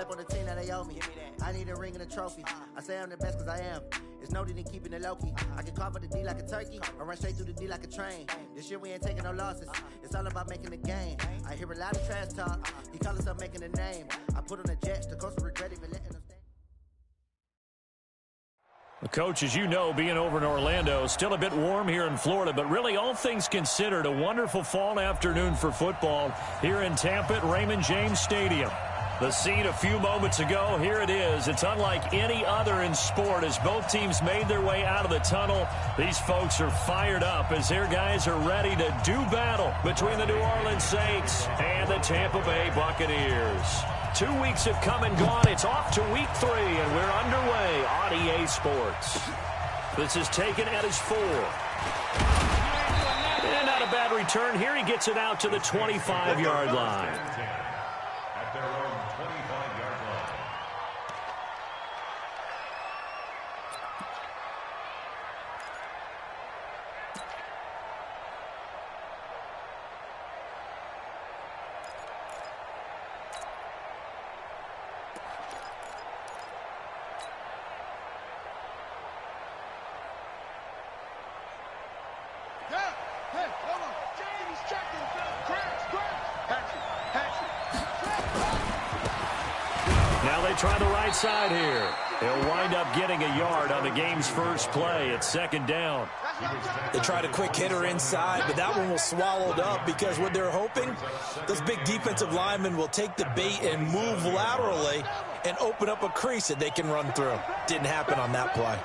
slept on the team that they owe me. I need a ring and a trophy. I say I'm the best because I am. It's no need in keeping it low-key. I can carve up the D like a turkey or run straight through the D like a train. This year we ain't taking no losses. It's all about making the game. I hear a lot of trash talk. He call himself making a name. I put on the Jets. The coach will regret even letting them stay. Coach, as you know, being over in Orlando, still a bit warm here in Florida, but really all things considered, a wonderful fall afternoon for football here in Tampa at Raymond James Stadium. The scene a few moments ago, here it is. It's unlike any other in sport as both teams made their way out of the tunnel. These folks are fired up as their guys are ready to do battle between the New Orleans Saints and the Tampa Bay Buccaneers. 2 weeks have come and gone. It's off to week 3, and we're underway on EA Sports. This is taken at his 4. And not a bad return here. He gets it out to the 25-yard line. At their own 25-yard line. Now they try the right side here. They'll wind up getting a yard on the game's first play. It's second down. They tried a quick hitter inside, but that one was swallowed up because what they're hoping, those big defensive linemen will take the bait and move laterally and open up a crease that they can run through. Didn't happen on that play.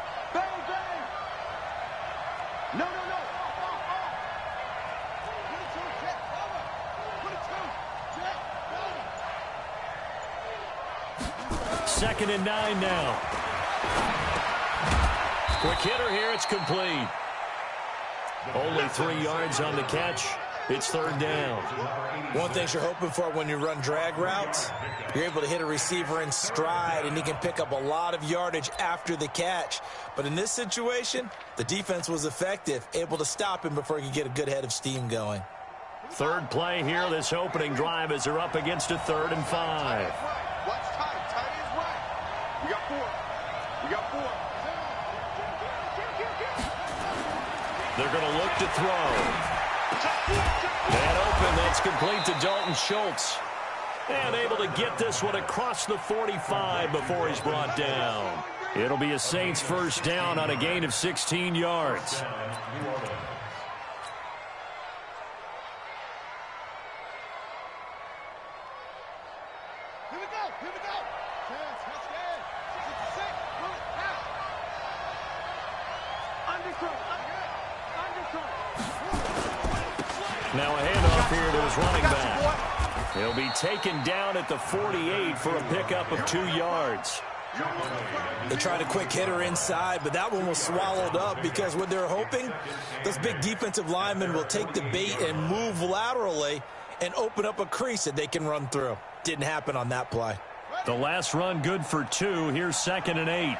Second and 9 now. Quick hitter here. It's complete. Only 3 yards on the catch. It's third down. One thing you're hoping for when you run drag routes, you're able to hit a receiver in stride, and he can pick up a lot of yardage after the catch. But in this situation, the defense was effective, able to stop him before he could get a good head of steam going. Third play here, this opening drive, as they're up against a 3rd and 5. They're going to look to throw. And open, that's complete to Dalton Schultz. And able to get this one across the 45 before he's brought down. It'll be a Saints first down on a gain of 16 yards. Now a handoff here to his running back. He'll be taken down at the 48 for a pickup of 2 yards. They tried a quick hitter inside, but that one was swallowed up because what they're hoping, those big defensive linemen will take the bait and move laterally and open up a crease that they can run through. Didn't happen on that play. The last run good for 2. Here's 2nd and 8.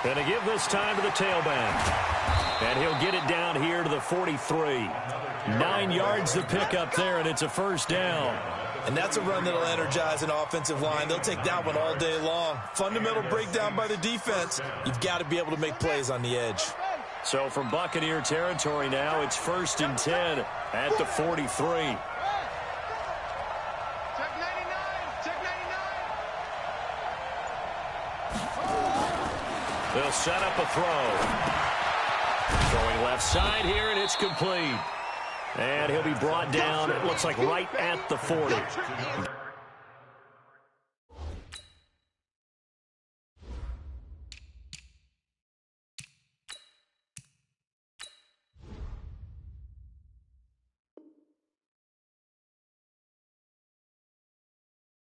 And to give this time to the tailback. And he'll get it down here to the 43. 9 yards to pick up there, and it's a first down. And that's a run that'll energize an offensive line. They'll take that one all day long. Fundamental breakdown by the defense. You've got to be able to make plays on the edge. So from Buccaneer territory now, it's 1st and 10 at the 43. They'll set up a throw. Throwing left side here, and it's complete. And he'll be brought down, it looks like right at the 40.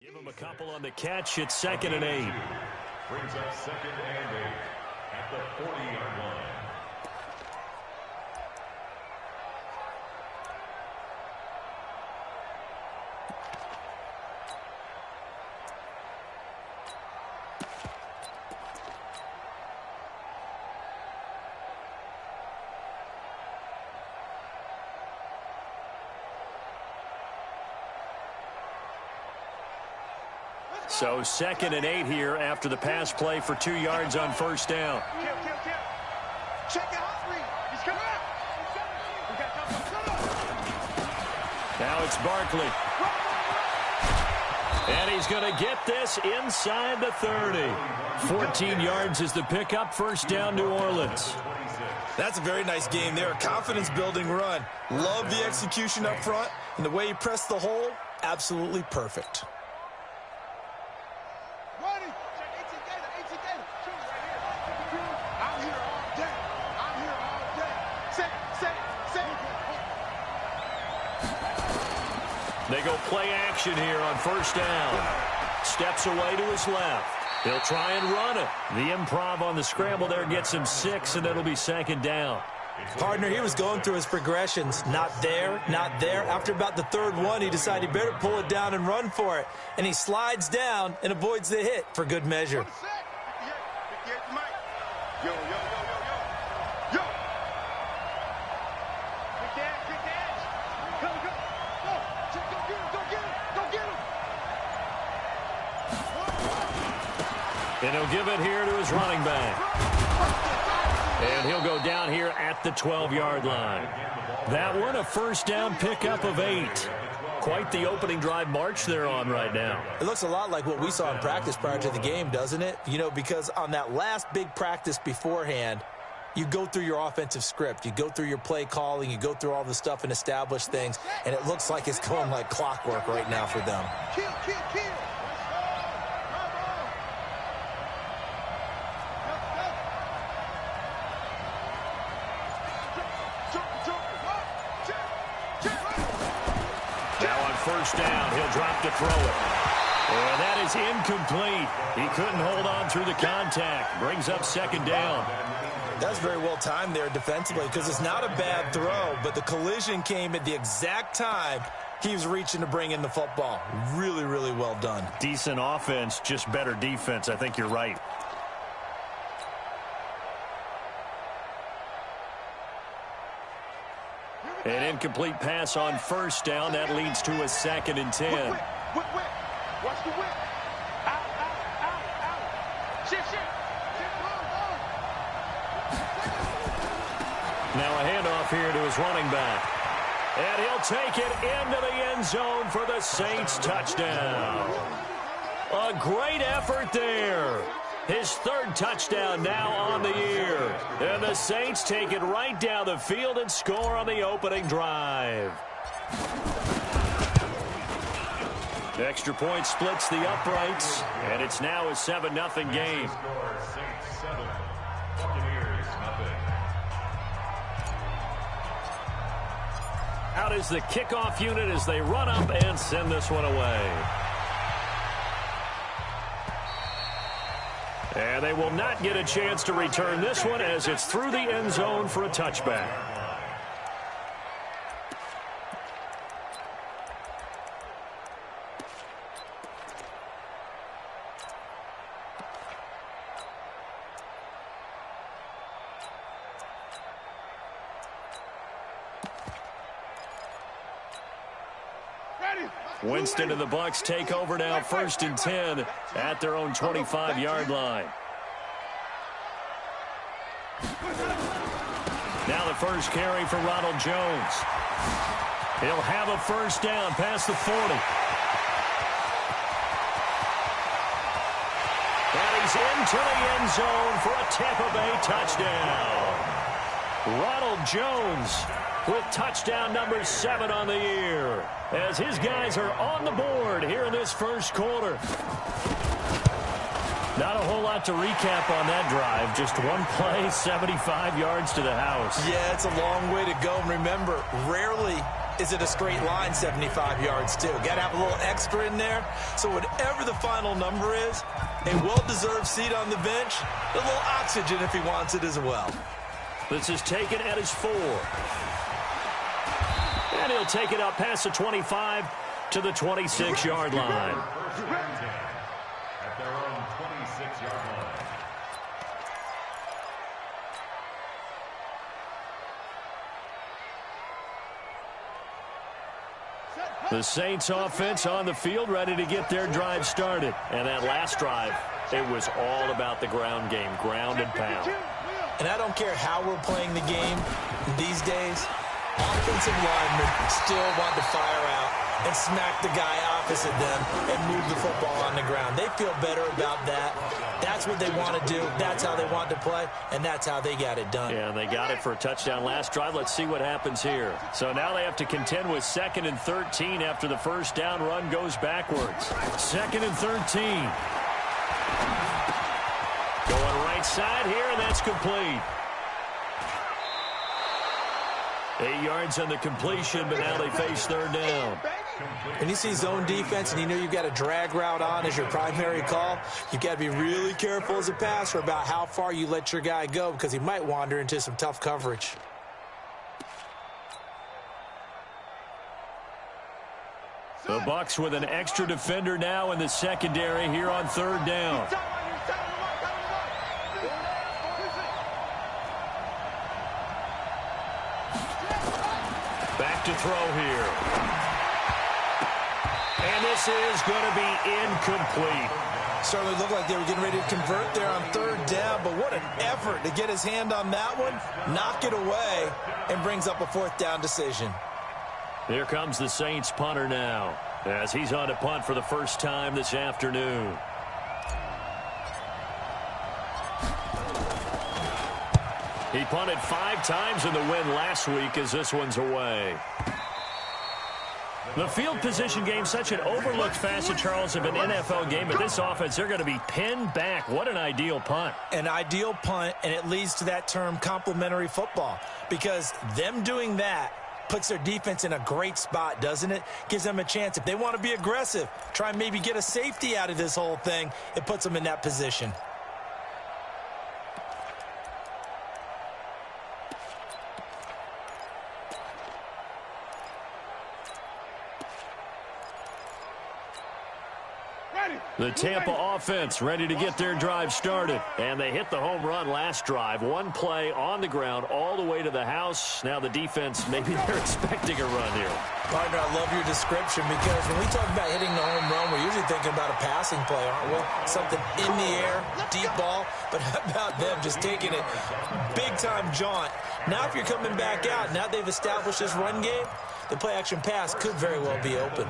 Give him a couple on the catch. It's 2nd and 8. Brings up 2nd and 8 at the 40-yard line. So 2nd and 8 here after the pass play for 2 yards on first down. Check it out. He's coming out. Now it's Barkley. And he's going to get this inside the 30. 14 yards is the pickup. First down, New Orleans. That's a very nice game there. A confidence-building run. Love the execution up front. And the way he pressed the hole, absolutely perfect. They go play action here on first down. Steps away to his left. He'll try and run it. The improv on the scramble there gets him 6, and it'll be 2nd down. Partner, he was going through his progressions. Not there, not there. After about the 3rd one, he decided he better pull it down and run for it. And he slides down and avoids the hit for good measure. And he'll give it here to his running back. And he'll go down here at the 12-yard line. That one, a first down pickup of 8. Quite the opening drive march they're on right now. It looks a lot like what we saw in practice prior to the game, doesn't it? You know, because on that last big practice beforehand, you go through your offensive script. You go through your play calling. You go through all the stuff and establish things. And it looks like it's going like clockwork right now for them. Kill. First down, he'll drop to throw it. And that is incomplete. He couldn't hold on through the contact. Brings up 2nd down. That's very well timed there defensively because it's not a bad throw, but the collision came at the exact time he was reaching to bring in the football. Really, really well done. Decent offense, just better defense. I think you're right. An incomplete pass on first down. That leads to a 2nd and 10. Watch the whip. Out. Shit. Now a handoff here to his running back. And he'll take it into the end zone for the Saints touchdown. A great effort there. His 3rd touchdown now on the year. And the Saints take it right down the field and score on the opening drive. The extra point splits the uprights, and it's now a 7-0 game. Out is the kickoff unit as they run up and send this one away. And they will not get a chance to return this one as it's through the end zone for a touchback. Winston and the Bucs take over now, 1st and 10 at their own 25-yard line. Now the first carry for Ronald Jones. He'll have a first down past the 40. And he's into the end zone for a Tampa Bay touchdown. Ronald Jones with touchdown number 7 on the year, as his guys are on the board here in this first quarter. Not a whole lot to recap on that drive. Just one play, 75 yards to the house. Yeah, it's a long way to go. And remember, rarely is it a straight line 75 yards, too. Got to have a little extra in there. So whatever the final number is, a well-deserved seat on the bench, a little oxygen if he wants it as well. This is taken at his 4. And he'll take it up past the 25 to the 26-yard line. At their own 26-yard line. Set. The Saints offense on the field, ready to get their drive started. And that last drive, it was all about the ground game, ground and pound. And I don't care how we're playing the game these days, offensive linemen still want to fire out and smack the guy opposite them and move the football on the ground. They feel better about that. That's what they want to do. That's how they want to play, and that's how they got it done. Yeah, and they got it for a touchdown last drive. Let's see what happens here. So now they have to contend with 2nd and 13 after the first down run goes backwards. 2nd and 13. Going right side here, and that's complete. 8 yards on the completion, but now they face 3rd down. When you see zone defense and you know you've got a drag route on as your primary call, you've got to be really careful as a passer about how far you let your guy go because he might wander into some tough coverage. The Bucs with an extra defender now in the secondary here on 3rd down. Back to throw here. And this is going to be incomplete. Certainly looked like they were getting ready to convert there on 3rd down, but what an effort to get his hand on that one, knock it away, and brings up a 4th down decision. Here comes the Saints punter now, as he's on to punt for the first time this afternoon. He punted 5 times in the win last week as this one's away. The field position game, such an overlooked facet, Charles, of an NFL game. But this offense, they're going to be pinned back. What an ideal punt. An ideal punt, and it leads to that term complementary football. Because them doing that puts their defense in a great spot, doesn't it? Gives them a chance. If they want to be aggressive, try and maybe get a safety out of this whole thing, it puts them in that position. The Tampa offense ready to get their drive started. And they hit the home run last drive. One play on the ground all the way to the house. Now the defense, maybe they're expecting a run here. Partner, I love your description because when we talk about hitting the home run, we're usually thinking about a passing play, aren't we? Something in the air, deep ball. But how about them just taking it big-time jaunt? Now if you're coming back out, now they've established this run game, the play-action pass could very well be open.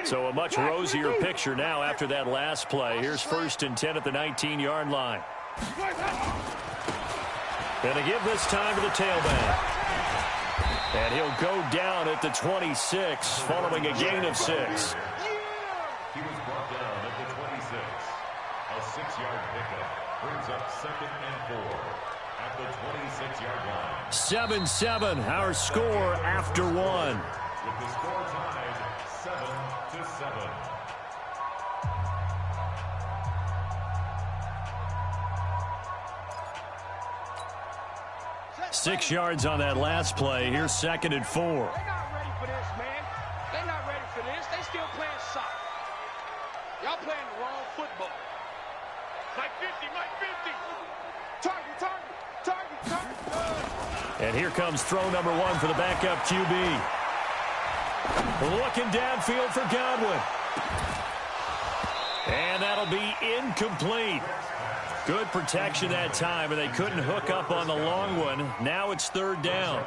So a much rosier picture now after that last play. Here's 1st and 10 at the 19-yard line. And a give this time to the tailback. And he'll go down at the 26 following a gain of 6. He was brought down at the 26. A 6-yard pickup brings up 2nd and 4 at the 26-yard line. 7-7, our score after 1. With the score tied 7-7. 6 yards on that last play. Here's 2nd and 4. They're not ready for this, man. They're not ready for this. They still playing soccer. Y'all playing the wrong football. Mike 50, Mike 50. Target, target, target, target. And here comes throw number 1 for the backup QB. Looking downfield for Godwin. And that'll be incomplete. Good protection that time, and they couldn't hook up on the long one. Now it's 3rd down.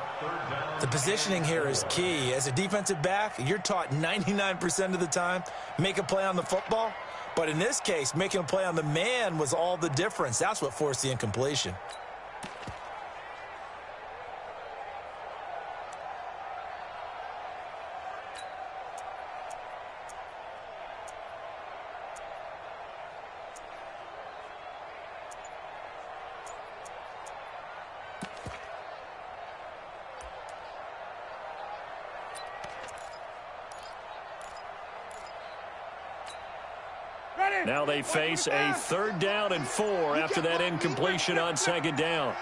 The positioning here is key. As a defensive back, you're taught 99% of the time, make a play on the football. But in this case, making a play on the man was all the difference. That's what forced the incompletion. Now they face a 3rd down and 4 after that incompletion on 2nd down.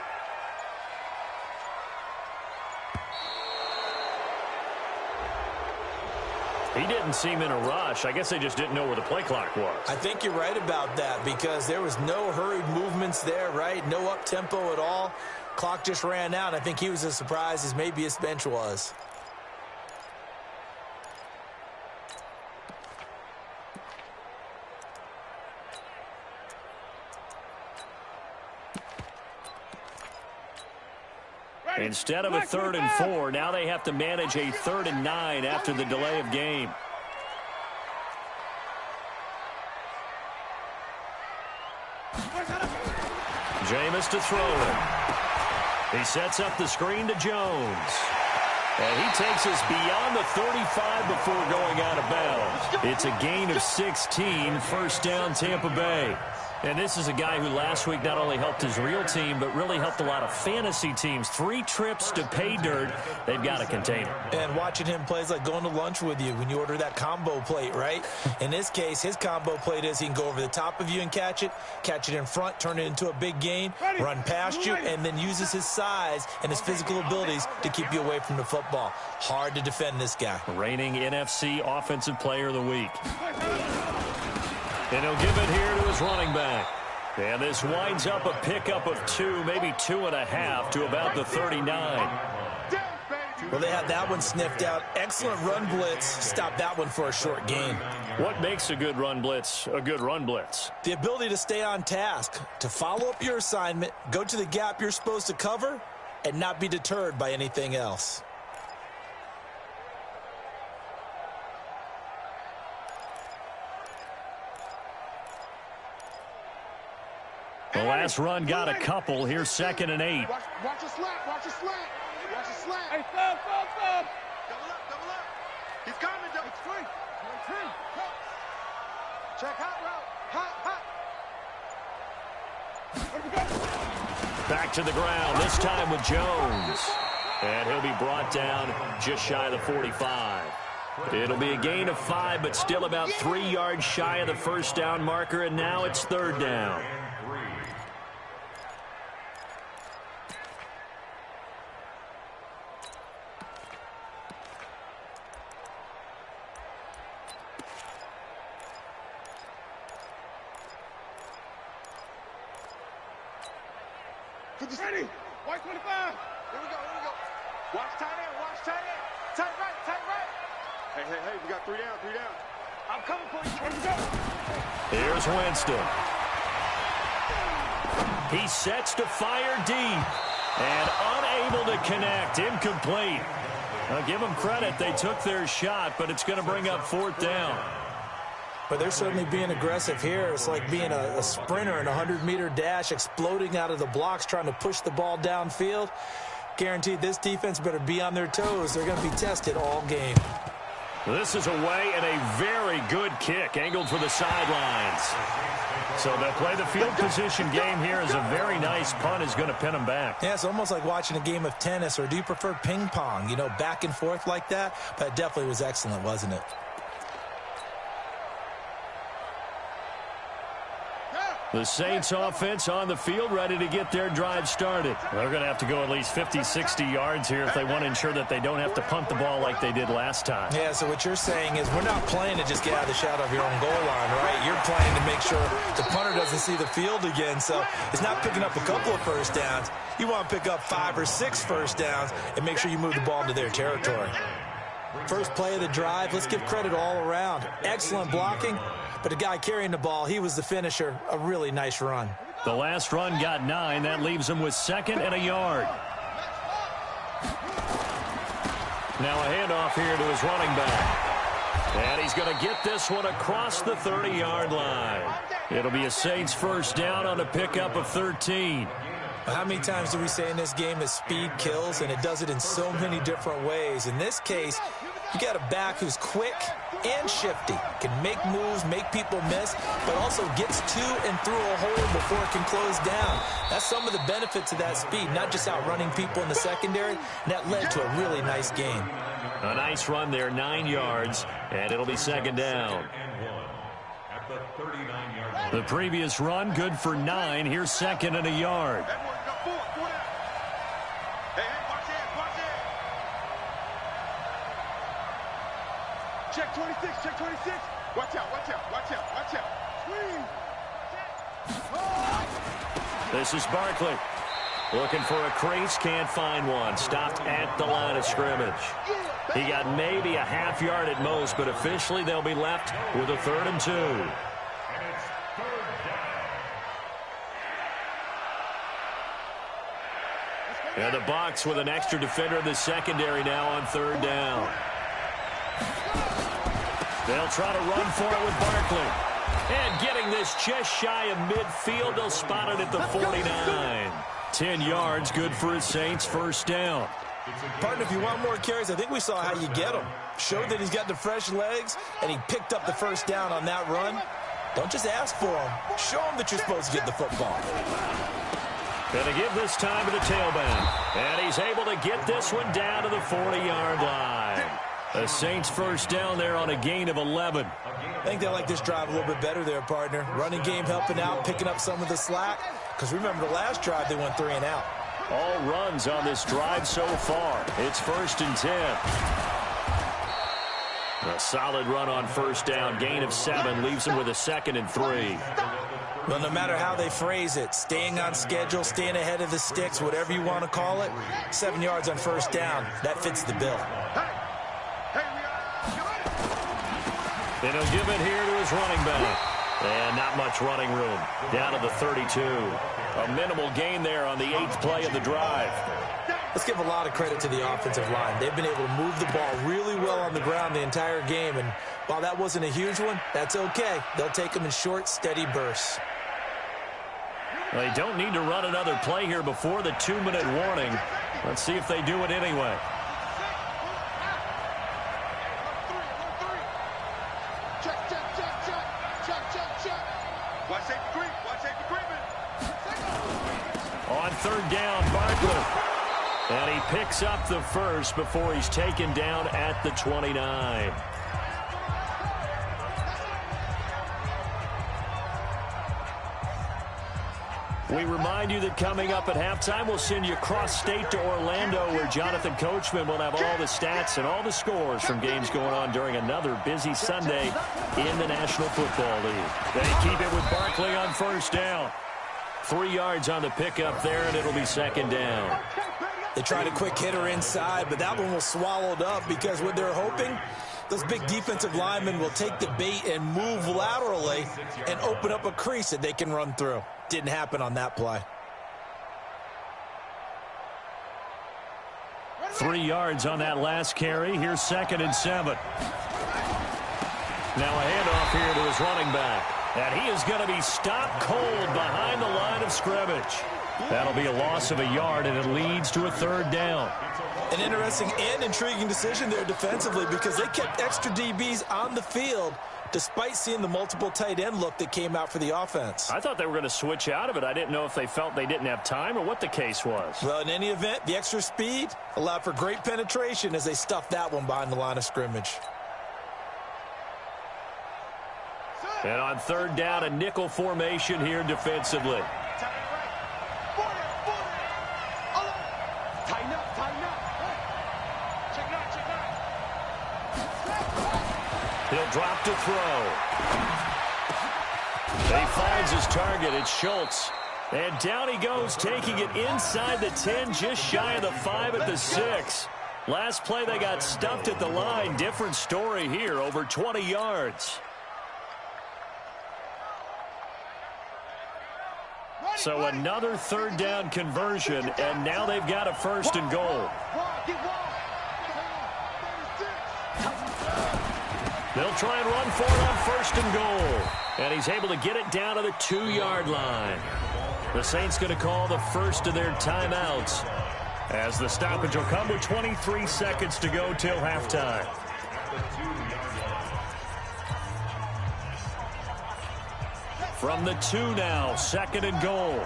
He didn't seem in a rush. I guess they just didn't know where the play clock was. I think you're right about that because there was no hurried movements there, right? No up-tempo at all. Clock just ran out. I think he was as surprised as maybe his bench was. Instead of a 3rd and 4, now they have to manage a 3rd and 9 after the delay of game. Jameis to throw it. He sets up the screen to Jones. And he takes us beyond the 35 before going out of bounds. It's a gain of 16, first down Tampa Bay. And this is a guy who last week not only helped his real team, but really helped a lot of fantasy teams. 3 trips to pay dirt. They've got to contain him. And watching him play is like going to lunch with you when you order that combo plate, right? In this case, his combo plate is he can go over the top of you and catch it in front, turn it into a big gain, run past you, and then uses his size and his physical abilities to keep you away from the football. Hard to defend this guy. Reigning NFC Offensive Player of the Week. And he'll give it here to his running back. And this winds up a pickup of 2, maybe 2.5 to about the 39. Well, they had that one sniffed out. Excellent run blitz. Stop that one for a short gain. What makes a good run blitz a good run blitz? The ability to stay on task, to follow up your assignment, go to the gap you're supposed to cover, and not be deterred by anything else. The last run got a couple. Here's 2nd and 8. Watch a slant. Watch a slant. Watch a slant. Hey, stop. Double up. He's coming. It's free. Check hot route. Back to the ground, this time with Jones. And he'll be brought down just shy of the 45. It'll be a gain of 5, but still about 3 yards shy of the first down marker, and now it's 3rd down. Ready. White 25. Here we go. Watch tight end. Tight right. Hey, we got 3 down. I'm coming for you. Here we go. Here's Winston. He sets to fire deep. And unable to connect. Incomplete. I'll give them credit. They took their shot, but it's going to bring up 4th down. But they're certainly being aggressive here. It's like being a sprinter in a 100-meter dash, exploding out of the blocks, trying to push the ball downfield. Guaranteed this defense better be on their toes. They're going to be tested all game. This is away and a very good kick, angled for the sidelines. So they'll play the field position game here as a very nice punt is going to pin them back. Yeah, it's almost like watching a game of tennis, or do you prefer ping pong, back and forth like that? But it definitely was excellent, wasn't it? The Saints offense on the field, ready to get their drive started. They're going to have to go at least 50, 60 yards here if they want to ensure that they don't have to punt the ball like they did last time. Yeah, so what you're saying is we're not playing to just get out of the shadow of your own goal line, right? You're playing to make sure the punter doesn't see the field again. So it's not picking up a couple of first downs. You want to pick up 5 or 6 first downs and make sure you move the ball into their territory. First play of the drive, let's give credit all around. Excellent blocking. But the guy carrying the ball, he was the finisher. A really nice run. The last run got 9. That leaves him with 2nd and a yard. Now a handoff here to his running back. And he's going to get this one across the 30-yard line. It'll be a Saints first down on a pickup of 13. How many times do we say in this game that speed kills, and it does it in so many different ways? In this case, you got a back who's quick and shifty, can make moves, make people miss, but also gets to and through a hole before it can close down. That's some of the benefits of that speed, not just outrunning people in the secondary, and that led to a really nice game. A nice run there, 9 yards, and it'll be 2nd down. The previous run, good for 9. Here's 2nd and a yard. Check 20. 26, check 26. Watch out, watch out, watch out, watch out. This is Barkley. Looking for a crease, can't find one. Stopped at the line of scrimmage. He got maybe a half yard at most, but officially they'll be left with a 3rd and 2. And the Bucs with an extra defender in the secondary now on 3rd down. They'll try to run for it with Barkley. And getting this just shy of midfield, they'll spot it at the 49. 10 yards, good for his Saints, 1st down. Partner, if you want more carries, I think we saw how you get him. Showed that he's got the fresh legs, and he picked up the 1st down on that run. Don't just ask for him. Show him that you're supposed to get the football. Going to give this time to the tailback. And he's able to get this one down to the 40-yard line. The Saints 1st down there on a gain of 11. I think they like this drive a little bit better there, partner. Running game helping out, picking up some of the slack. Because remember, the last drive, they went 3 and out. All runs on this drive so far. It's 1st and 10. A solid run on 1st down. Gain of 7 leaves them with a 2nd and 3. Well, no matter how they phrase it, staying on schedule, staying ahead of the sticks, whatever you want to call it, 7 yards on 1st down, that fits the bill. And he'll give it here to his running back. And not much running room. Down to the 32. A minimal gain there on the 8th play of the drive. Let's give a lot of credit to the offensive line. They've been able to move the ball really well on the ground the entire game. And while that wasn't a huge one, that's okay. They'll take them in short, steady bursts. They don't need to run another play here before the 2-minute warning. Let's see if they do it anyway. On 3rd down, Barkley. And he picks up the 1st before he's taken down at the 29. We remind you that coming up at halftime, we'll send you cross-state to Orlando, where Jonathan Coachman will have all the stats and all the scores from games going on during another busy Sunday in the National Football League. They keep it with Barkley on 1st down. 3 yards on the pickup there, and it'll be 2nd down. They tried a quick hitter inside, but that one was swallowed up because what they're hoping, those big defensive linemen will take the bait and move laterally and open up a crease that they can run through. Didn't happen on that play. 3 yards on that last carry. Here's 2nd and 7. Now a handoff here to his running back. And he is going to be stopped cold behind the line of scrimmage. That'll be a loss of a yard, and it leads to a 3rd down. An interesting and intriguing decision there defensively because they kept extra DBs on the field despite seeing the multiple tight end look that came out for the offense. I thought they were going to switch out of it. I didn't know if they felt they didn't have time or what the case was. Well, in any event, the extra speed allowed for great penetration as they stuffed that one behind the line of scrimmage. And on 3rd down, a nickel formation here defensively. He'll drop to throw. He finds his target. It's Schultz. And down he goes, taking it inside the 10, just shy of the 5 at the 6. Last play, they got stuffed at the line. Different story here, over 20 yards. So another 3rd down conversion, and now they've got a 1st and goal. They'll try and run for it on 1st and goal. And he's able to get it down to the 2-yard line. The Saints going to call the first of their timeouts, as the stoppage will come with 23 seconds to go till halftime. From the 2 now, 2nd and goal.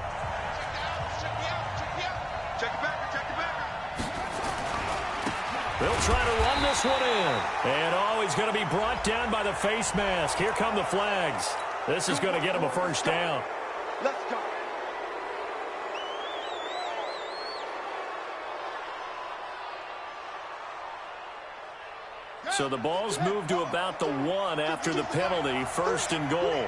They'll try to run this one in. And he's going to be brought down by the face mask. Here come the flags. This is going to get him a 1st down. Let's go. So the ball's moved to about the 1 after the penalty, 1st and goal.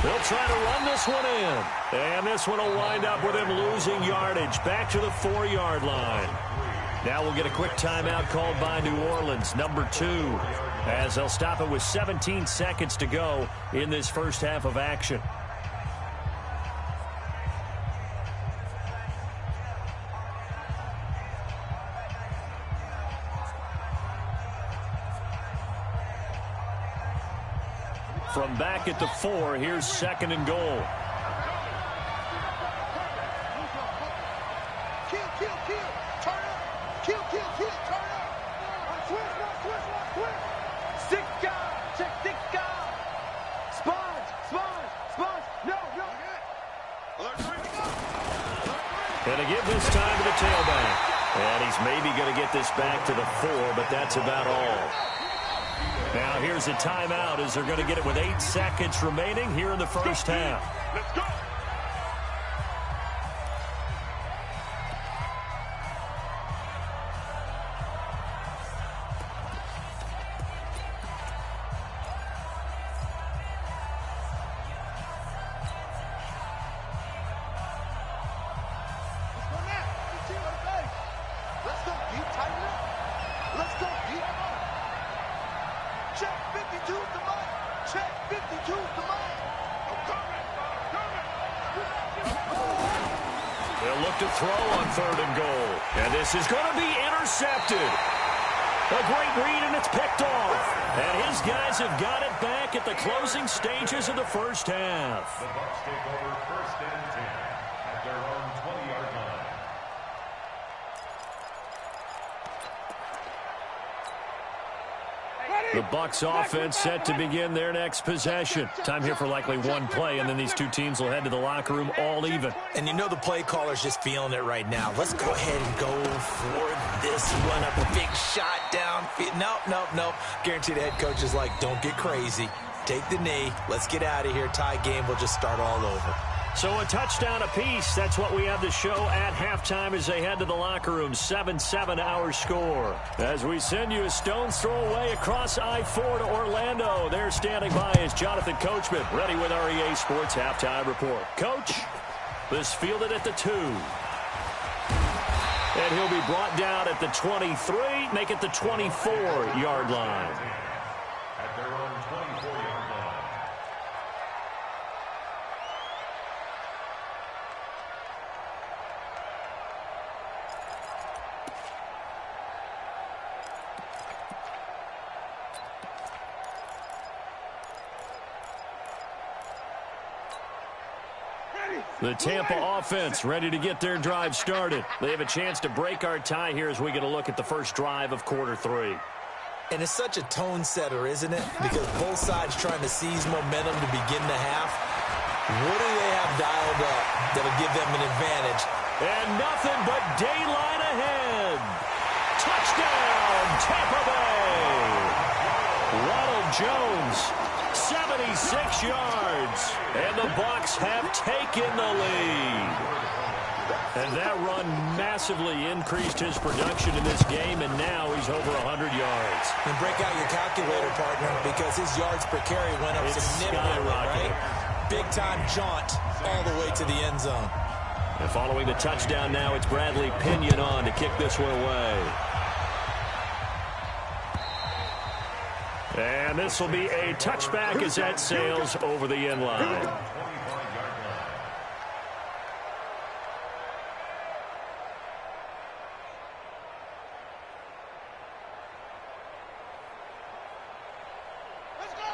They'll try to run this one in. And this one will wind up with him losing yardage back to the 4-yard line. Now we'll get a quick timeout called by New Orleans, number 2, as they'll stop it with 17 seconds to go in this first half of action. From back at the 4, here's 2nd and goal. Going to give this time to the tailback. And he's maybe going to get this back to the 4, but that's about all. Now here's a timeout as they're going to get it with 8 seconds remaining here in the first half. Let's go. They'll look to throw on 3rd and goal. And this is going to be intercepted. A great read, and it's picked off. And his guys have got it back at the closing stages of the first half. The Bucs take over 1st and 10 at their own 20-yard line. The Bucs offense set to begin their next possession. Time here for likely one play, and then these two teams will head to the locker room all even. And you know the play caller's just feeling it right now. Let's go ahead and go for this run up, a big shot down. Nope. Guaranteed the head coach is like, don't get crazy. Take the knee. Let's get out of here. Tie game. We'll just start all over. So a touchdown apiece. That's what we have to show at halftime as they head to the locker room. 7-7 our score. As we send you a stone's throw away across I-4 to Orlando. There standing by is Jonathan Coachman, ready with our EA Sports Halftime Report. Coach, this fielded at the 2. And he'll be brought down at the 23, make it the 24-yard line. At their own 24-yard line. The Tampa offense ready to get their drive started. They have a chance to break our tie here as we get a look at the first drive of quarter 3. And it's such a tone setter, isn't it? Because both sides trying to seize momentum to begin the half. What do they have dialed up that'll give them an advantage? And nothing but daylight ahead. Touchdown, Tampa Bay. Ronald Jones, 76 yards. And the Bucs have taken the lead. And that run massively increased his production in this game, and now he's over 100 yards. And break out your calculator, partner, because his yards per carry went up significantly, right? Big-time jaunt all the way to the end zone. And following the touchdown now, it's Bradley Pinion on to kick this one away. And this will be a touchback as that sails over the end line.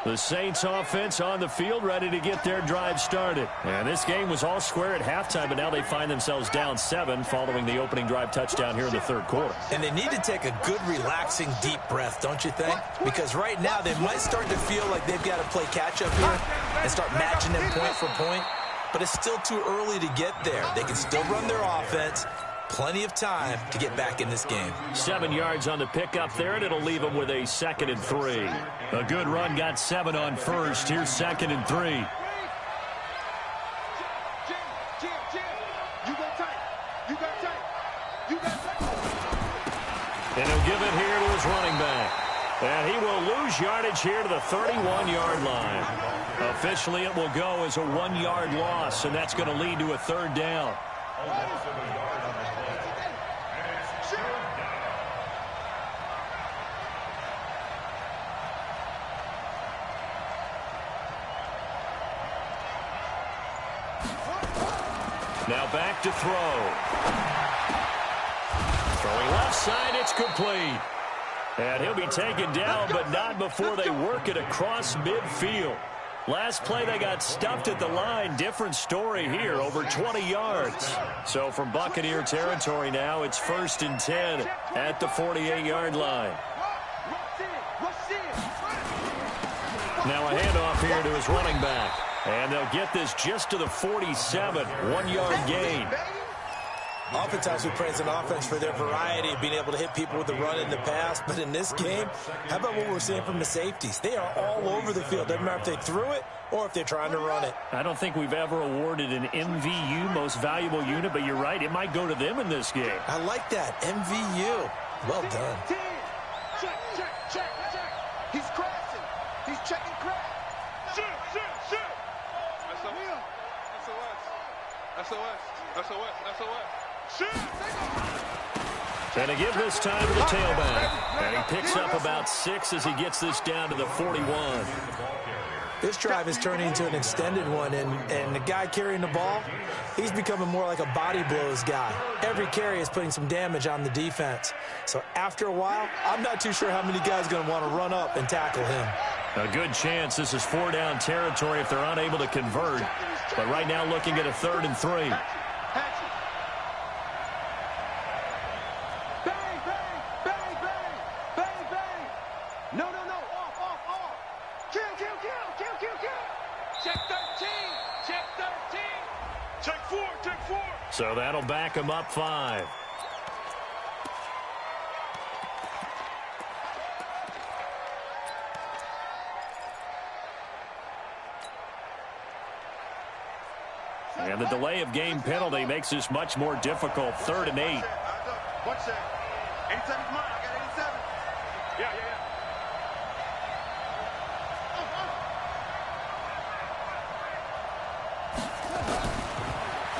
The Saints offense on the field ready to get their drive started. And this game was all square at halftime, but now they find themselves down 7 following the opening drive touchdown here in the third quarter. And they need to take a good, relaxing, deep breath, don't you think? Because right now they might start to feel like they've got to play catch-up here and start matching them point for point. But it's still too early to get there. They can still run their offense. Plenty of time to get back in this game. 7 yards on the pickup there, and it'll leave them with a 2nd and 3. A good run got 7 on first. Here's 2nd and 3. And he'll give it here to his running back. And he will lose yardage here to the 31-yard line. Officially, it will go as a 1-yard loss, and that's going to lead to a third down. Now back to throw. Throwing left side, it's complete. And he'll be taken down, but not before they work it across midfield. Last play, they got stuffed at the line. Different story here, over 20 yards. So from Buccaneer territory now, it's 1st and 10 at the 48-yard line. Now a handoff here to his running back. And they'll get this just to the 47, 1-yard gain. Oftentimes we praise an offense for their variety of being able to hit people with the run in the pass. But in this game, how about what we're seeing from the safeties? They are all over the field. Doesn't matter if they threw it or if they're trying to run it. I don't think we've ever awarded an MVU, most valuable unit, but you're right. It might go to them in this game. I like that. MVU. Well done. Check. He's crashing. He's checking crash. Shoot. SOS. And to give this time to the tailback. And he picks up about 6 as he gets this down to the 41. This drive is turning into an extended one, and the guy carrying the ball, he's becoming more like a body blows guy. Every carry is putting some damage on the defense. So after a while, I'm not too sure how many guys are going to want to run up and tackle him. A good chance this is 4-down territory if they're unable to convert. But right now looking at a 3rd and 3. No. Off. Kill. Check 13. Check 4. So that'll back him up 5. And the delay of game penalty makes this much more difficult. 3rd and 8. 1 second. 87's mine. I got 87. Yeah.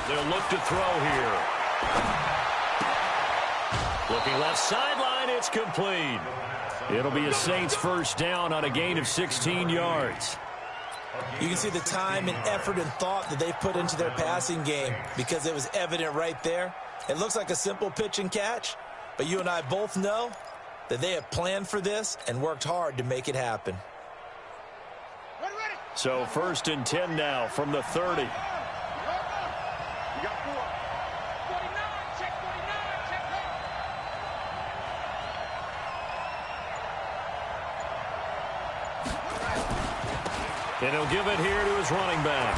They'll look to throw here. Looking left sideline, it's complete. It'll be a Saints 1st down on a gain of 16 yards. You can see the time and effort and thought that they've put into their passing game because it was evident right there. It looks like a simple pitch and catch, but you and I both know that they have planned for this and worked hard to make it happen. So 1st and 10 now from the 30. You got 4. 49. Check 49. Check that. And he'll give it here to his running back.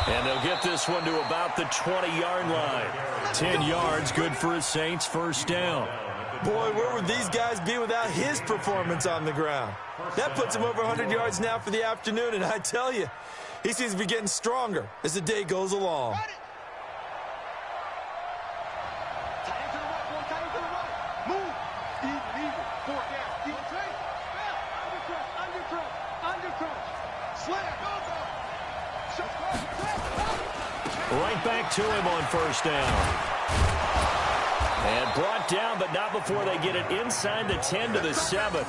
And they'll get this one to about the 20-yard line. 10 yards, good for his Saints 1st down. Boy, where would these guys be without his performance on the ground? That puts him over 100 yards now for the afternoon, and I tell you, he seems to be getting stronger as the day goes along. Right back to him on 1st down. And brought down, but not before they get it inside the 10 to the 7.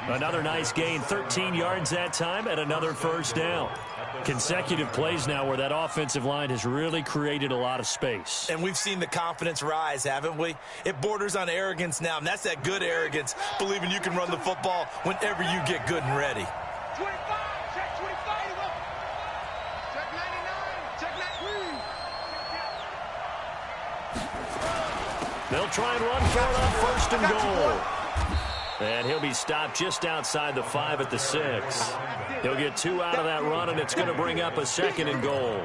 Another nice gain, 13 yards that time, and another 1st down. Consecutive plays now where that offensive line has really created a lot of space. And we've seen the confidence rise, haven't we? It borders on arrogance now, and that's that good arrogance, believing you can run the football whenever you get good and ready. 25, check 25. Check 99, check 93. They'll try and run for it on 1st and goal. And he'll be stopped just outside the 5 at the 6. He'll get 2 out of that run, and it's going to bring up a 2nd and goal.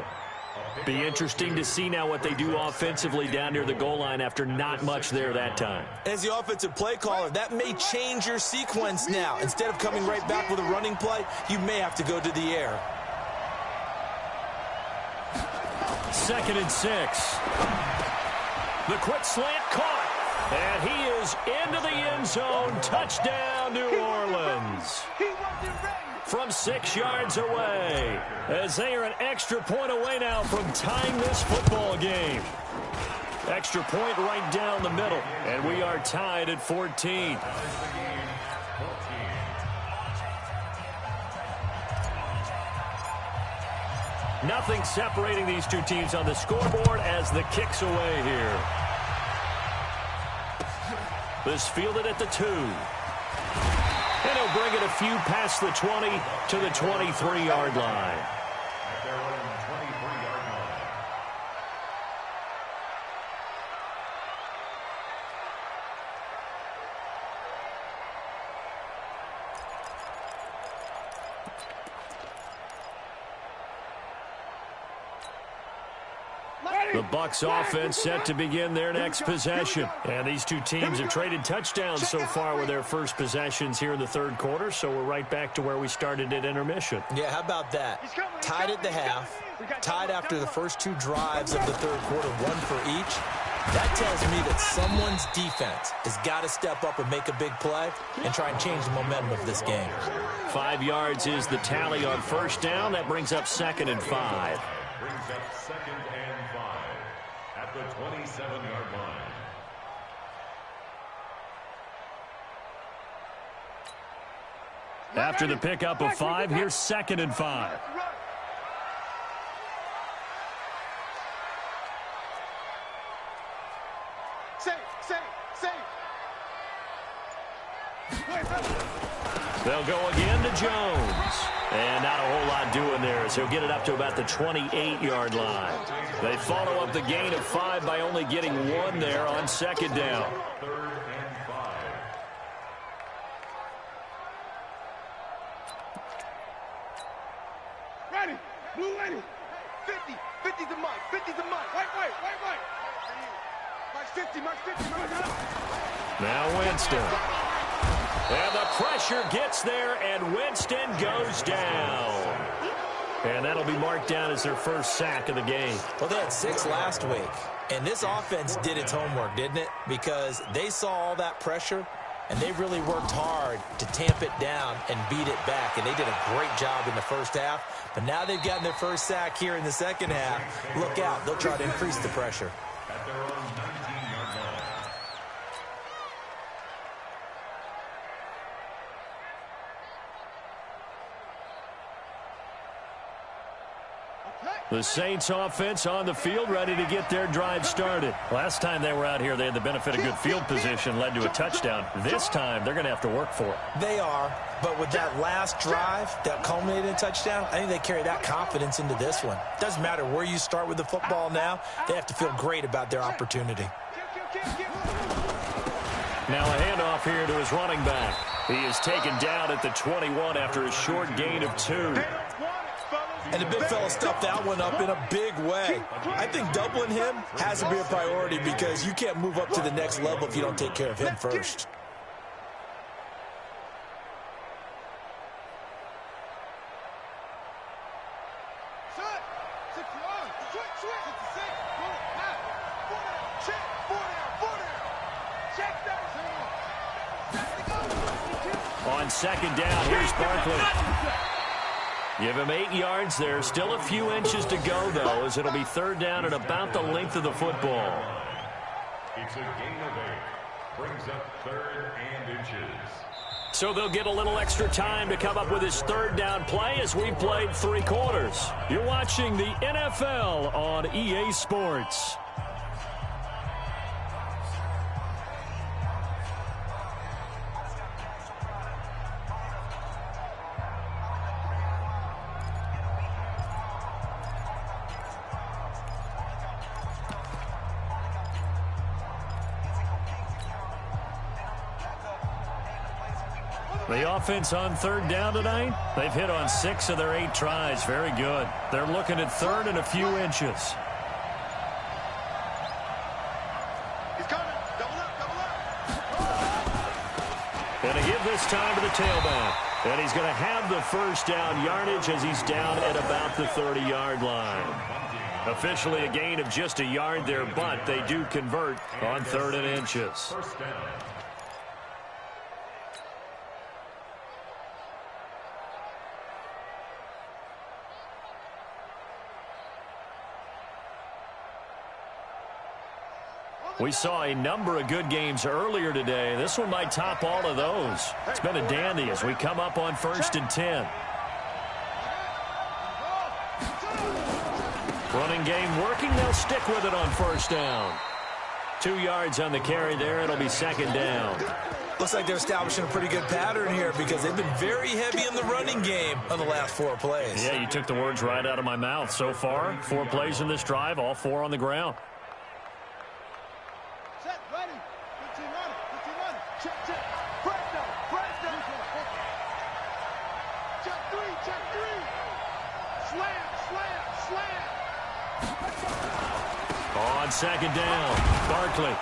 Be interesting to see now what they do offensively down near the goal line after not much there that time. As the offensive play caller, that may change your sequence now. Instead of coming right back with a running play, you may have to go to the air. 2nd and 6. The quick slant caught. And he is into the end zone. Touchdown, New Orleans. From 6 yards away, as they are an extra point away now from tying this football game. Extra point right down the middle, and we are tied at 14. Nothing separating these two teams on the scoreboard as the kick's away here. This fielded at the 2. And he'll bring it a few past the 20 to the 23-yard line. At their own 23-yard line. The Bucs offense set to begin their next possession. And these two teams have traded touchdowns so far with their first possessions here in the third quarter, so we're right back to where we started at intermission. Yeah, how about that? Tied at the half, tied after the first 2 drives of the third quarter, 1 for each. That tells me that someone's defense has got to step up and make a big play and try and change the momentum of this game. 5 yards is the tally on first down. That brings up 2nd and 5. Brings up 2nd and 5 at the 27-yard line. After the pickup of 5, here's 2nd and 5. They'll go again to Jones. And not a whole lot doing there as he'll get it up to about the 28-yard line. They follow up the gain of 5 by only getting 1 there on 2nd down. 3rd and 5. Ready. Blue ready. 50. 50's a mark. 50's a mark. Wait. Mark 50. Mark 50. Now Winston. And the pressure gets there, and Winston goes down. And that'll be marked down as their first sack of the game. Well, they had 6 last week, and this offense did its homework, didn't it? Because they saw all that pressure, and they really worked hard to tamp it down and beat it back. And they did a great job in the first half. But now they've gotten their first sack here in the second half. Look out. They'll try to increase the pressure. At their own 19-yard line. The Saints offense on the field, ready to get their drive started. Last time they were out here, they had the benefit of good field position, led to a touchdown. This time, they're going to have to work for it. They are, but with that last drive that culminated in a touchdown, I think they carry that confidence into this one. Doesn't matter where you start with the football now, they have to feel great about their opportunity. Now a handoff here to his running back. He is taken down at the 21 after a short gain of 2. And the big fella stuffed that one up in a big way. I think doubling him has to be a priority because you can't move up to the next level if you don't take care of him first. On 2nd down, here's Barkley. Give him 8 yards there. Still a few inches to go, though, as it'll be 3rd down at about the length of the football. It's a gain of 8. Brings up 3rd and inches. So they'll get a little extra time to come up with his 3rd down play as we've played 3 quarters. You're watching the NFL on EA Sports. The offense on 3rd down tonight, they've hit on 6 of their 8 tries. Very good. They're looking at 3rd and a few inches. He's coming. Double up. And to give this time to the tailback. And he's going to have the first down yardage as he's down at about the 30-yard line. Officially a gain of just a yard there, but they do convert on 3rd and inches. First down. We saw a number of good games earlier today. This one might top all of those. It's been a dandy as we come up on 1st and 10. Running game working. They'll stick with it on 1st down. 2 yards on the carry there. It'll be 2nd down. Looks like they're establishing a pretty good pattern here because they've been very heavy in the running game on the last 4 plays. Yeah, you took the words right out of my mouth. So far, 4 plays in this drive, all 4 on the ground. On 2nd down, Barkley.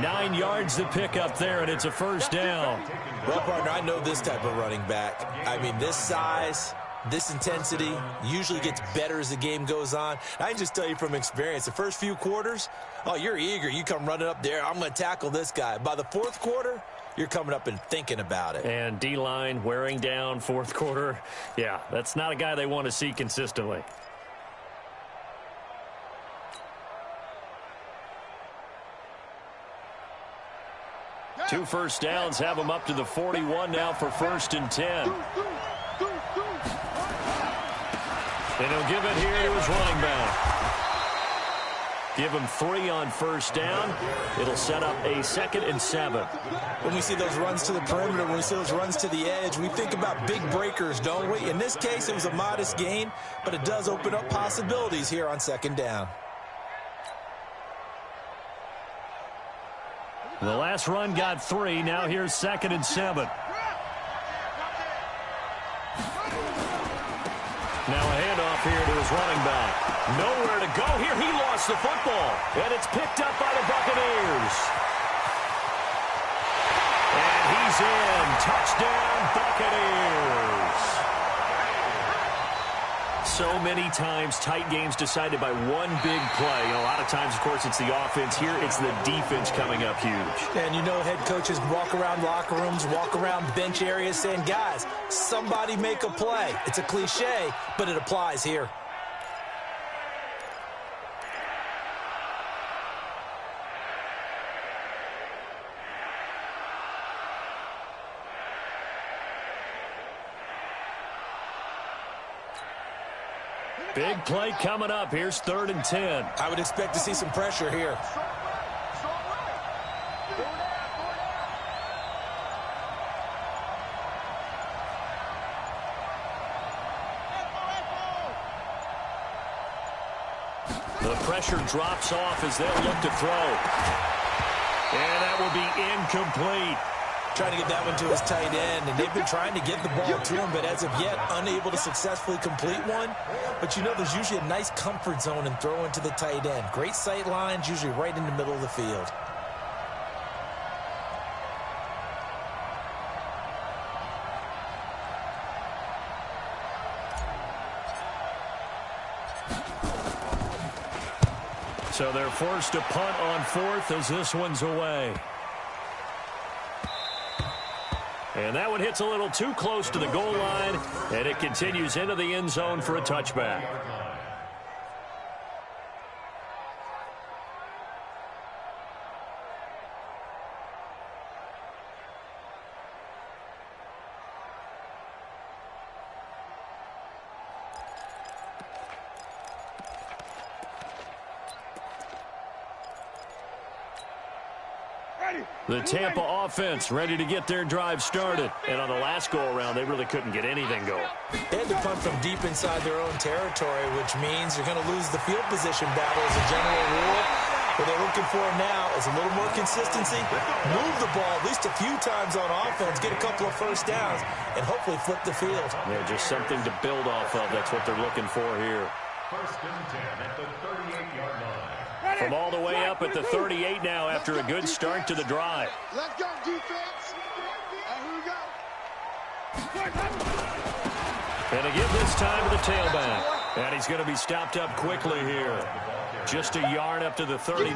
9 yards to pick up there, and it's a 1st down. Well, partner, I know this type of running back. I mean, this size, this intensity usually gets better as the game goes on. I can just tell you from experience, the first few quarters, oh, you're eager. You come running up there, I'm going to tackle this guy. By the 4th quarter, you're coming up and thinking about it. And D-line wearing down 4th quarter. Yeah, that's not a guy they want to see consistently. Two 1st downs have them up to the 41 now for 1st and 10. And he'll give it here to his running back. Give him 3 on 1st down. It'll set up a 2nd and 7. When we see those runs to the perimeter, when we see those runs to the edge, we think about big breakers, don't we? In this case, it was a modest gain, but it does open up possibilities here on 2nd down. The last run got 3. Now here's 2nd and 7. Now a handoff here to his running back. Nowhere to go here. He lost the football. And it's picked up by the Buccaneers. And he's in. Touchdown, Buccaneers. So many times tight games decided by one big play. A lot of times, of course, it's the offense. Here, it's the defense coming up huge. And you know head coaches walk around locker rooms, walk around bench areas saying, guys, somebody make a play. It's a cliche, but it applies here. Big play coming up. Here's 3rd and 10. I would expect to see some pressure here. The pressure drops off as they'll look to throw. And that will be incomplete. Trying to get that one to his tight end, and they've been trying to get the ball to him, but as of yet, unable to successfully complete one. But you know, there's usually a nice comfort zone in throwing to the tight end. Great sight lines, usually right in the middle of the field. So they're forced to punt on 4th as this one's away. And that one hits a little too close to the goal line, and it continues into the end zone for a touchback. The Tampa offense ready to get their drive started. And on the last go-around, they really couldn't get anything going. They had to punt from deep inside their own territory, which means you're going to lose the field position battle as a general rule. What they're looking for now is a little more consistency, move the ball at least a few times on offense, get a couple of 1st downs, and hopefully flip the field. Yeah, just something to build off of. That's what they're looking for here. 1st and 10 at the 38-yard line. From all the way up at the 38 now after a good start to the drive. Let's go, defense. And here we go. And a give this time to the tailback. And he's going to be stopped up quickly here. Just a yard up to the 39.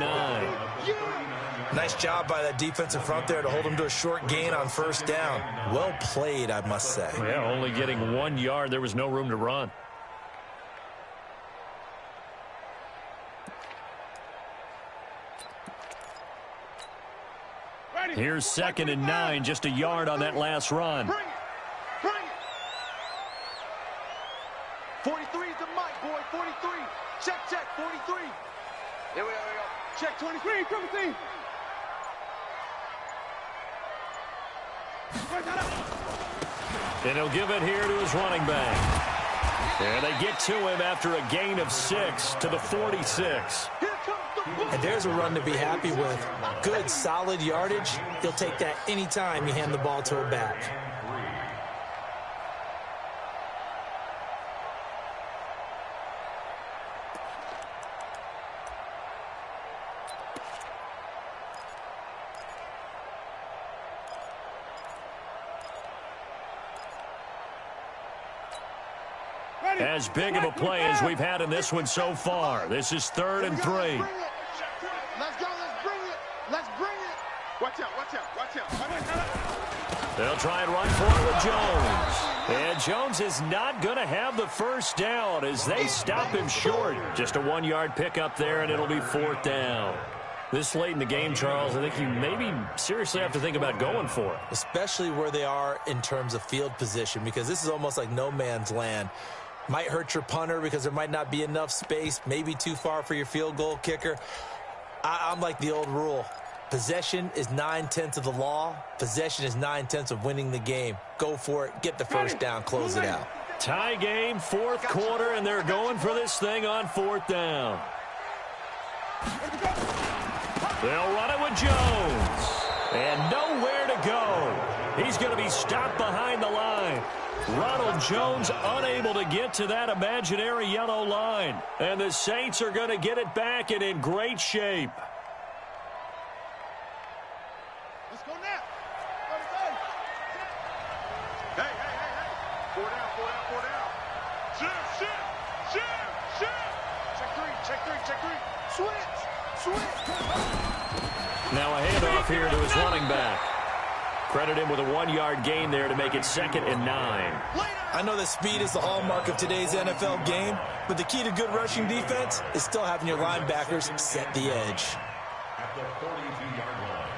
Nice job by that defensive front there to hold him to a short gain on first down. Well played, I must say. Yeah, only getting 1 yard. There was no room to run. Here's 2nd and 9, just a yard on that last run. Bring it. Bring it. 43 is the mic, boy. 43. Check, 43. Here we go. Check 23. Come see. And he'll give it here to his running back. And they get to him after a gain of 6 to the 46. And there's a run to be happy with. Good, solid yardage. He'll take that anytime you hand the ball to a back. As big of a play as we've had in this one so far. This is 3rd and 3. Let's go. Let's bring it. Let's bring it. Watch out. They'll try and run for it with Jones. And Jones is not going to have the first down as they stop him short. Just a 1-yard pickup there, and it'll be 4th down. This late in the game, Charles, I think you maybe seriously have to think about going for it. Especially where they are in terms of field position, because this is almost like no man's land. Might hurt your punter because there might not be enough space, maybe too far for your field goal kicker. I'm like the old rule. Possession is 9/10 of the law. Possession is 9/10 of winning the game. Go for it. Get the first down. Close it out. Tie game, 4th quarter, and they're going for this thing on 4th down. They'll run it with Jones. And nowhere to go. He's going to be stopped behind the line. Ronald Jones unable to get to that imaginary yellow line. And the Saints are going to get it back and in great shape. Let's go now. Hey. 4 down. Shift. Check three. Switch. Now a handoff here to his running back. Credit him with a 1-yard gain there to make it 2nd and 9. I know that speed is the hallmark of today's NFL game, but the key to good rushing defense is still having your linebackers set the edge. At the 42-yard line.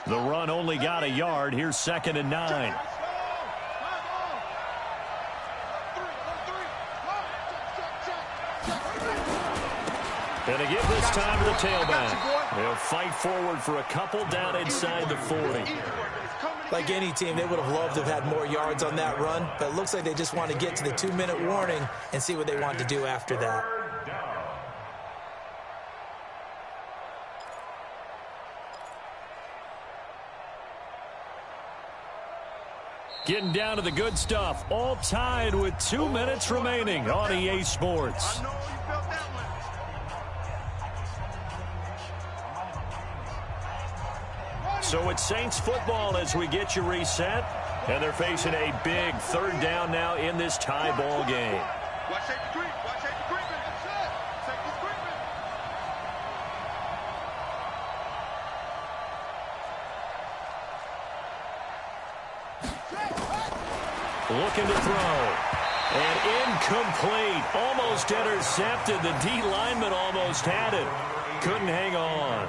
The run only got a yard. Here's 2nd and 9. And they give this time to the tailback. They'll fight forward for a couple down inside the 40. Like any team, they would have loved to have had more yards on that run, but it looks like they just want to get to the 2-minute warning and see what they want to do after that. Getting down to the good stuff. All tied with 2 minutes remaining on EA Sports. So it's Saints football as we get you reset. And they're facing a big 3rd down now in this tie ball game. Watch safety creep. That's it. Safety creeping. Looking to throw. And incomplete. Almost intercepted. The D lineman almost had it. Couldn't hang on.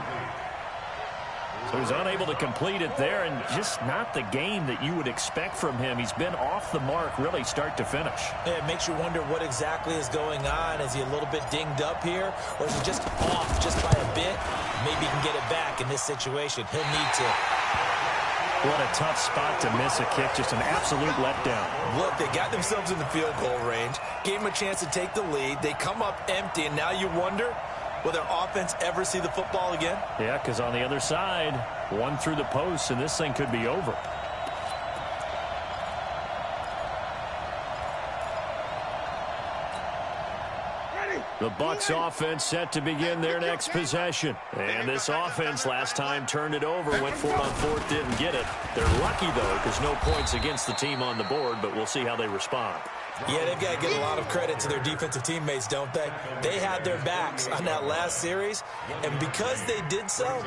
So he's unable to complete it there, and just not the game that you would expect from him. He's been off the mark really start to finish. It makes you wonder what exactly is going on. Is he a little bit dinged up here, or is he just off just by a bit? Maybe he can get it back in this situation. He'll need to. What a tough spot to miss a kick. Just an absolute letdown. Look, they got themselves in the field goal range, gave him a chance to take the lead. They come up empty, and now you wonder, will their offense ever see the football again? Yeah, because on the other side, one through the post, and this thing could be over. Ready. The Bucs offense set to begin their next possession. And this offense last time turned it over, went for it on fourth, didn't get it. They're lucky, though, because no points against the team on the board, but we'll see how they respond. Yeah, they've got to give a lot of credit to their defensive teammates, don't they? They had their backs on that last series, and because they did so,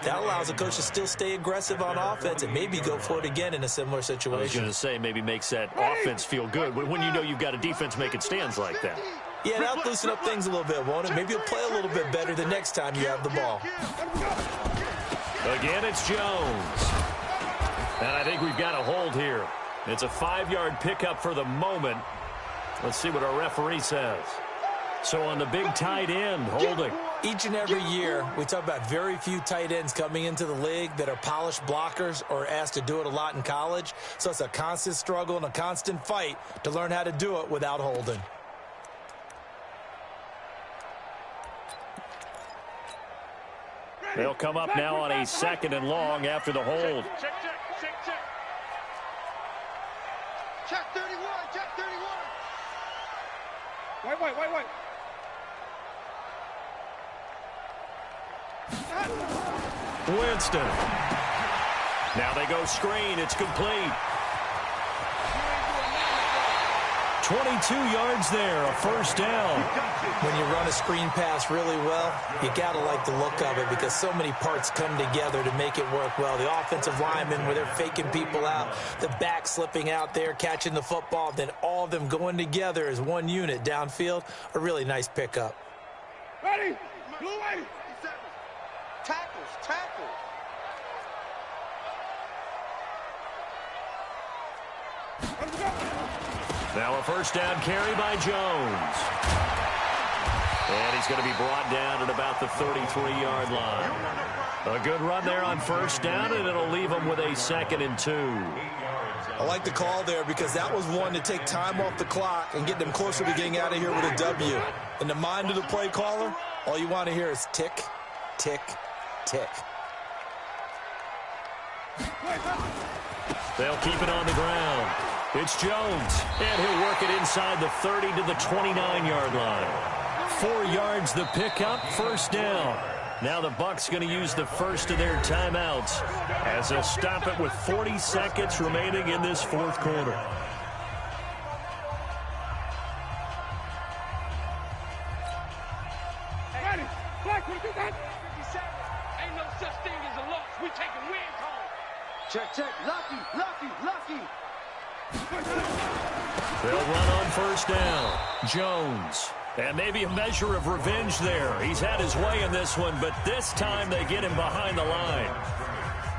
that allows the coach to still stay aggressive on offense and maybe go for it again in a similar situation. I was going to say maybe makes that offense feel good when you know you've got a defense making stands like that. Yeah, that'll loosen up things a little bit, won't it? Maybe you'll play a little bit better the next time you have the ball. Again, it's Jones. And I think we've got a hold here. It's a 5-yard pickup for the moment. Let's see what our referee says. So on the big tight end, holding. Each and every year, we talk about very few tight ends coming into the league that are polished blockers or asked to do it a lot in college. So it's a constant struggle and a constant fight to learn how to do it without holding. They'll come up now on a 2nd and long after the hold. Check. Check 31, check 31. Wait. Winston. Now they go screen. It's complete. 22 yards there, a first down. When you run a screen pass really well, you got to like the look of it because so many parts come together to make it work well. The offensive linemen, where they're faking people out, the back slipping out there, catching the football, then all of them going together as one unit downfield. A really nice pickup. Ready? Blue way. Tackles. Now a first down carry by Jones. And he's going to be brought down at about the 33-yard line. A good run there on first down, and it'll leave him with a 2nd and 2. I like the call there because that was one to take time off the clock and get them closer to getting out of here with a W. In the mind of the play caller, all you want to hear is tick, tick, tick. They'll keep it on the ground. It's Jones, and he'll work it inside the 30 to the 29-yard line. 4 yards the pickup, first down. Now the Bucs going to use the first of their timeouts as they'll stop it with 40 seconds remaining in this fourth quarter. Ready? Black, what you got? 57. Ain't no such thing as a loss. We taking wins home. Check. Lucky. They'll run on first down. Jones. And maybe a measure of revenge there. He's had his way in this one, but this time they get him behind the line.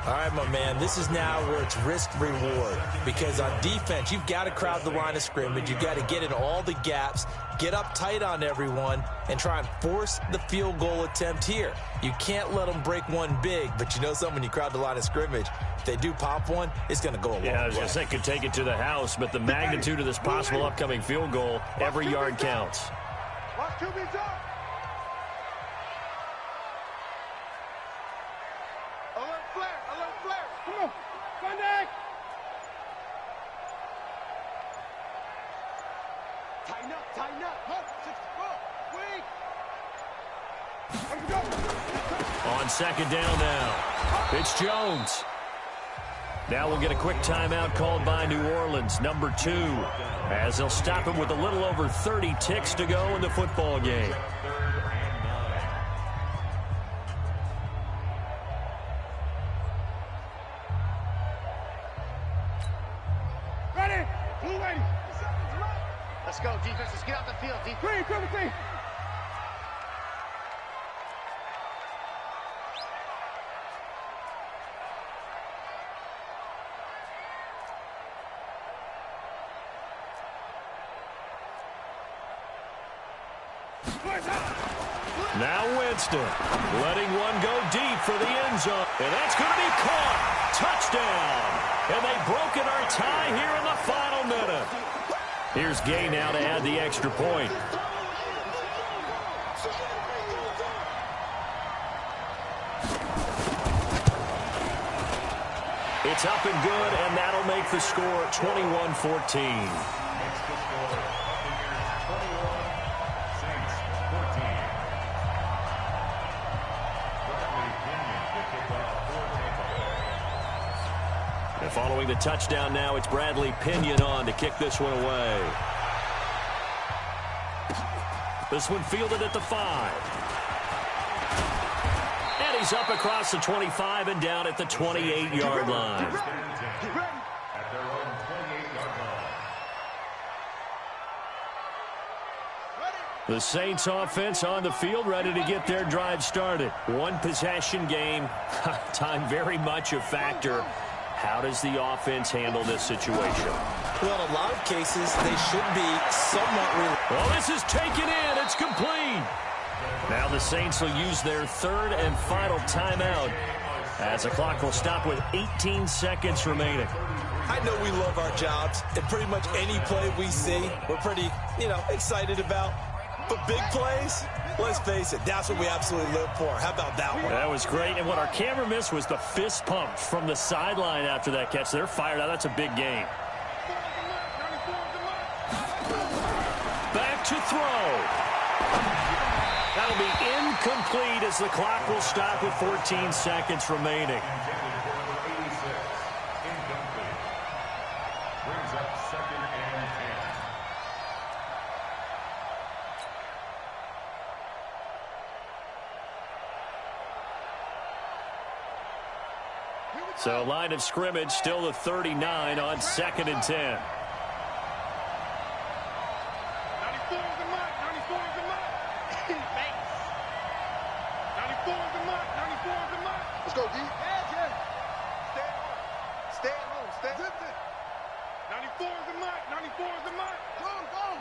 All right, my man, this is now where it's risk-reward. Because on defense, you've got to crowd the line of scrimmage. You've got to get in all the gaps, get up tight on everyone, and try and force the field goal attempt here. You can't let them break one big, but you know something, when you crowd the line of scrimmage, if they do pop one, it's going to go a long way. Yeah, I was going to say could take it to the house, but the magnitude of this possible upcoming field goal, every yard counts. Watch QB's up. Alert flare. Come on. Sunday. Tighten up. On second down now. It's Jones. Now we'll get a quick timeout called by New Orleans, number 2, as they'll stop it with a little over 30 ticks to go in the football game. Ready? Blue lady. Let's go, defense. Let's get off the field, defense. Green. Now Winston letting one go deep for the end zone. And that's going to be caught. Touchdown. And they've broken our tie here in the final minute. Here's Gay now to add the extra point. It's up and good, and that'll make the score 21-14. Following the touchdown now, it's Bradley Pinion on to kick this one away. This one fielded at the 5. And he's up across the 25 and down at the 28-yard line. At their own 28-yard line. The Saints offense on the field, ready to get their drive started. One possession game. Time very much a factor. How does the offense handle this situation? Well, in a lot of cases, they should be somewhat well, this is taken in. It's complete. Now the Saints will use their third and final timeout as the clock will stop with 18 seconds remaining. I know we love our jobs, and pretty much any play we see, we're pretty, excited about. But big plays, let's face it, that's what we absolutely live for. How about that one? That was great. And what our camera missed was the fist pump from the sideline after that catch. They're fired out. That's a big game. Back to throw. That'll be incomplete as the clock will stop with 14 seconds remaining. Brings up 2nd and 10. So line of scrimmage still the 39 on 2nd and 10. 94 is the mark. 94 is the mark. Thanks. 94 is the mark. 94 is the mark. Let's go, D. Yeah. Stay at home. Stay. 94 is the mark. 94 is the mark. Go.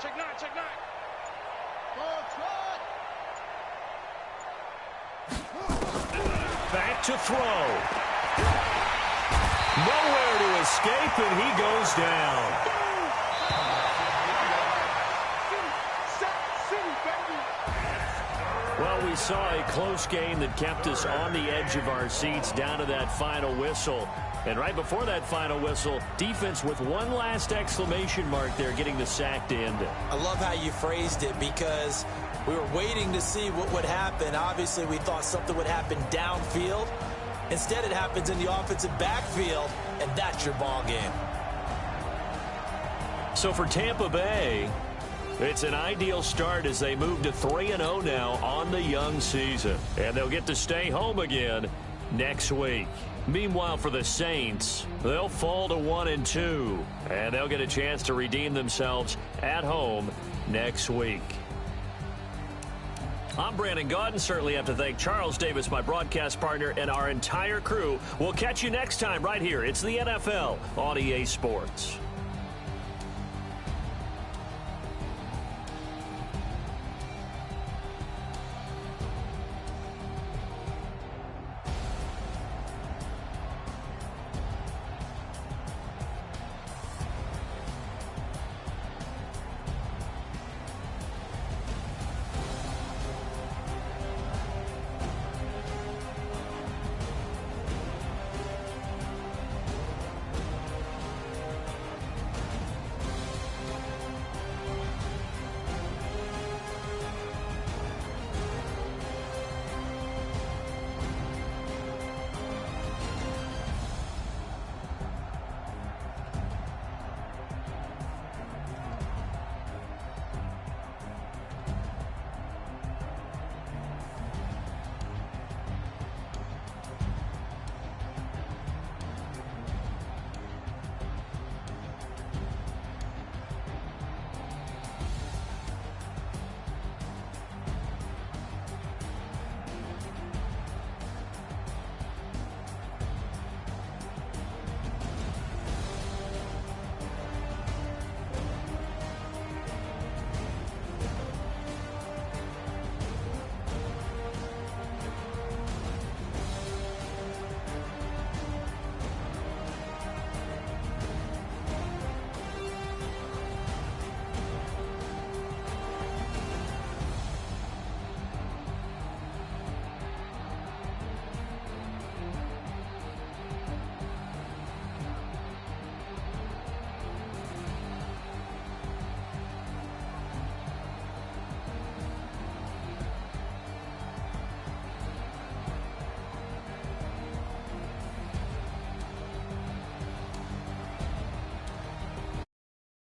Check 9. Go, Back to throw. Nowhere to escape, and he goes down. Well, we saw a close game that kept us on the edge of our seats down to that final whistle. And right before that final whistle, defense with one last exclamation mark there, getting the sack to end it. I love how you phrased it because we were waiting to see what would happen. Obviously, we thought something would happen downfield. Instead, it happens in the offensive backfield, and that's your ball game. So for Tampa Bay, it's an ideal start as they move to 3-0 now on the young season. And they'll get to stay home again next week. Meanwhile, for the Saints, they'll fall to 1-2. And they'll get a chance to redeem themselves at home next week. I'm Brandon Gaudin. Certainly have to thank Charles Davis, my broadcast partner, and our entire crew. We'll catch you next time right here. It's the NFL on EA Sports.